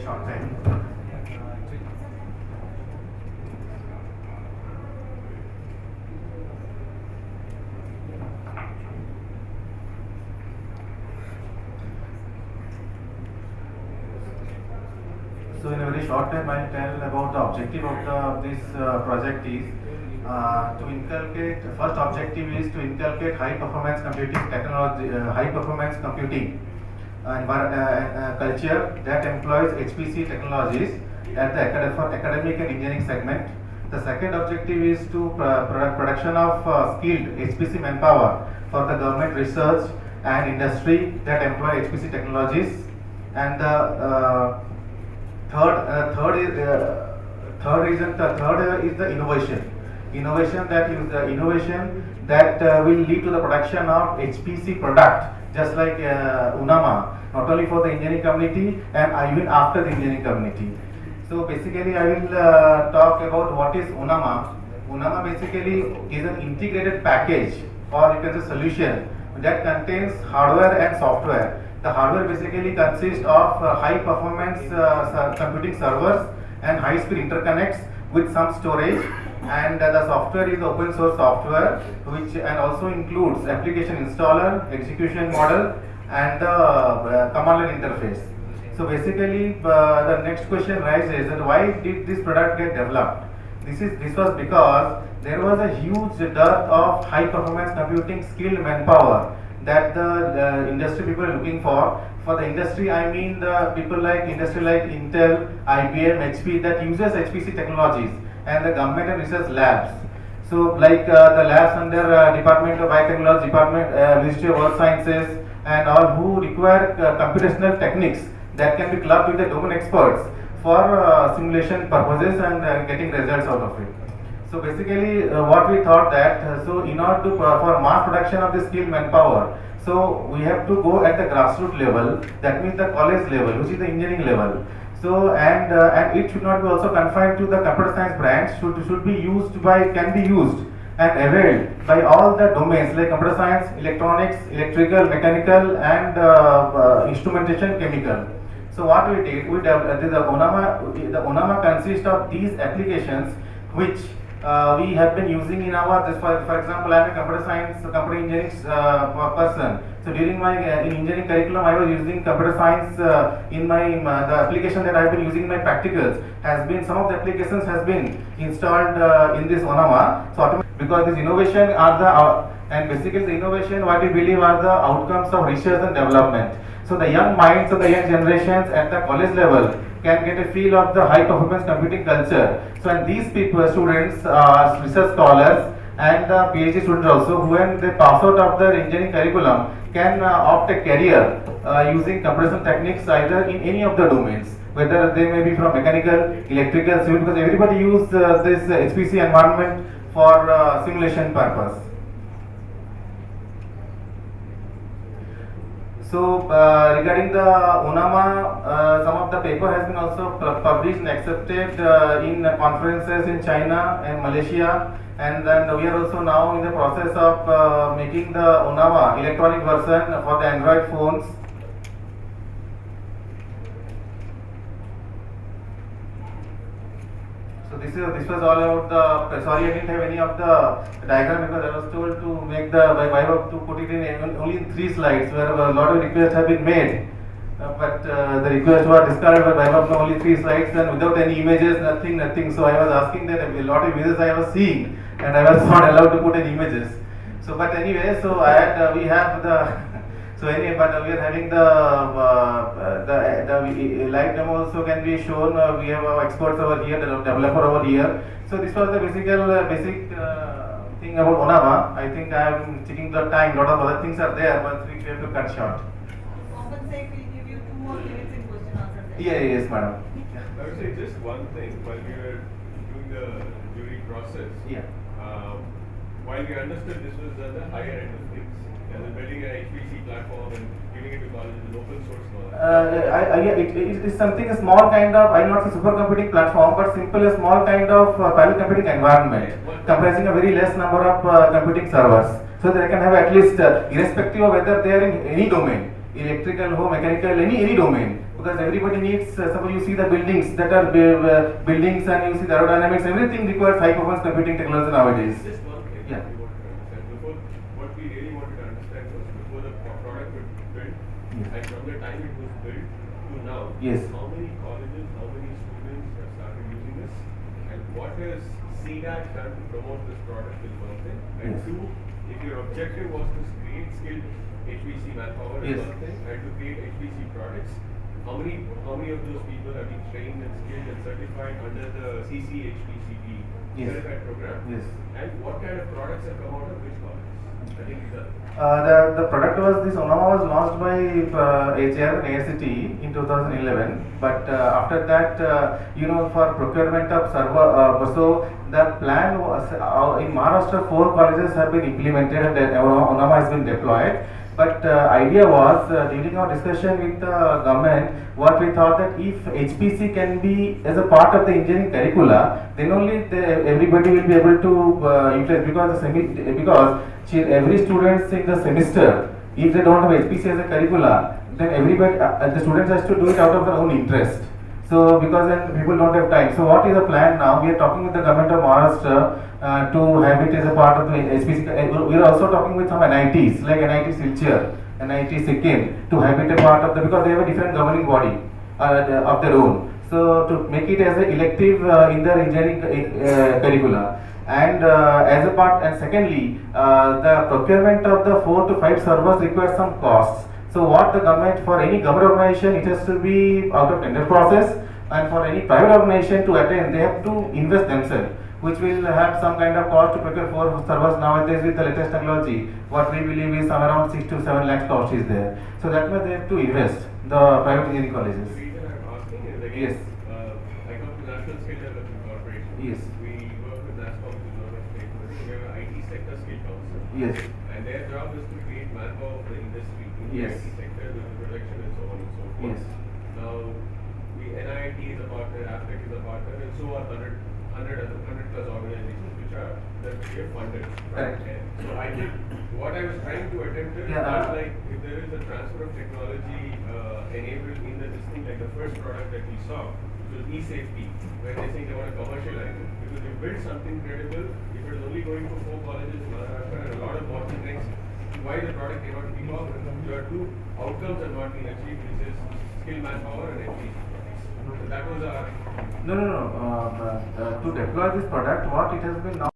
short time. So in a very short time, I'll tell about the objective of this project is to inculcate. First objective is to inculcate high performance computing technology, high performance computing culture that employs HPC technologies at the for academic and engineering segment. The second objective is to production of skilled HPC manpower for the government research and industry that employ HPC technologies. And the third is the innovation. Innovation that will lead to the production of HPC product, just like UNAMA, not only for the engineering community and even after the engineering community. So basically, I will talk about what is UNAMA. UNAMA basically is an integrated package, or you can say solution, that contains hardware and software. The hardware basically consists of high performance computing servers and high speed interconnects with some storage, and the software is open source software, which and also includes application installer, execution model, and the command line interface. So basically, the next question rises that why did this product get developed? This was because there was a huge dearth of high performance computing skilled manpower that the industry people are looking for. For the industry, I mean the people like industry like Intel, IBM, HP that uses HPC technologies, and the government and research labs. So like the labs under Department of Biotechnology, Ministry of Earth Sciences, and all who require computational techniques that can be clubbed with the domain experts for simulation purposes and getting results out of it. So basically, what we thought that so in order to for mass production of the skilled manpower, so we have to go at the grassroots level. That means the college level, which is the engineering level. So and it should not be also confined to the computer science branch. Should be used by can be used and availed by all the domains like computer science, electronics, electrical, mechanical, and instrumentation, chemical. So what we did, we developed the UNAMA consists of these applications which we have been using in our for example, I am a computer science, computer engineering person. So during my in engineering curriculum, I was using computer science in my the application that I have been using in my practicals has been some of the applications has been installed in this UNAMA. So because this innovation are the and basically the innovation what we believe are the outcomes of research and development. So the young minds of the young generations at the college level can get a feel of the high performance computing culture. So and these people, students, research scholars and the PhD students also, when they pass out of their engineering curriculum, can opt a career using computation techniques either in any of the domains, whether they may be from mechanical, electrical, civil, because everybody use this HPC environment for simulation purpose. So regarding the UNAMA, some of the paper has been also published and accepted in conferences in China and Malaysia, and then we are also now in the process of making the UNAMA electronic version for the Android phones. So this was all about the. Sorry, I didn't have any of the diagram because I was told to make the Vaibhav to put it in only in 3 slides, where a lot of requests have been made. But the requests were discarded by Vaibhav for only 3 slides and without any images, nothing. So I was asking that a lot of images I was seeing, and I was not allowed to put any images. So but anyway, so I had we have the. So anyway, but we are having the live demo also can be shown. We have our experts over here, the developer over here. So this was the basic thing about UNAMA. I think I am checking the time. Lot of other things are there, but we have to cut short. Compensate will give you 2 more minutes in question answer. Yes, madam. I would say just one thing while we were doing the jury process. Yeah. While we understood this was at the higher end of things, and building an HPC platform and giving it to colleges in open source. It is something a small kind of, I will not say supercomputing platform, but simple a small kind of parallel computing environment comprising a very less number of computing servers, so that I can have at least irrespective of whether they are in any domain, electrical ho, mechanical, any domain. Because everybody needs, suppose you see the buildings that are buildings and you see the aerodynamics, everything requires high performance computing technology nowadays. Just one thing Yeah. we wanted to understand. Before, what we really wanted to understand was before the product was built, Yes. and from the time it was built to now, Yes. how many colleges, how many students have started using this, and what has CDAC done to promote this product is one thing, and Yes. two, if your objective was to create skilled HPC manpower is Yes. one thing, and to create HPC products, how many of those people have been trained and skilled and certified under the CCHPCP Yes. certified program? Yes. And what kind of products have come out of which colleges? I think these are. The product was this Unama was launched by HAR and AICT in 2011, but after that, for procurement of server, so the plan was in Maharashtra 4 colleges have been implemented and Unama has been deployed. But idea was during our discussion with the government, what we thought that if HPC can be as a part of the engineering curricula, then only everybody will be able to utilize because every student in the semester, if they don't have HPC as a curricula, then everybody the students has to do it out of their own interest. So because then people don't have time. So what is the plan now? We are talking with the government of Maharashtra to have it as a part of the HPC. We are also talking with some NITs like NIT Silchar, NIT Sikkim to have it a part of the, because they have a different governing body of their own. So to make it as an elective in their engineering curricula. And as a part, and secondly, the procurement of the 4 to 5 servers requires some costs. So what the government, for any government organization, it has to be out of tender process, and for any private organization to attend, they have to invest themselves, which will have some kind of cost to procure 4 servers nowadays with the latest technology. What we believe is some around 6 to 7 lakhs cost is there. So that way they have to invest, the private engineering The colleges. reason I'm asking is again, Yes. I come from National Skill Development Corporation. Yes. We work with NASCOM, which is one of the state universities. We have an IT sector skill council. Yes. And their job is to create manpower for the industry in the Yes. IT sector with the production and so on and so forth. Yes. Now, NIT is a partner, APTEC is a partner, and so are 100 plus organizations which are that we have funded. Correct. And so I think what I was trying to attempt is Yeah. not like if there is a transfer of technology enabled in the listing, like the first product that we saw, which was e-safety, where they think they want to commercialize it. Because you build something credible, if it is only going to 4 colleges in Maharashtra and a lot of bottlenecks, why the product cannot be covered? Your 2 outcomes have not been achieved, which is skilled manpower and HPC. So that was our. No. To deploy this product, what it has been now.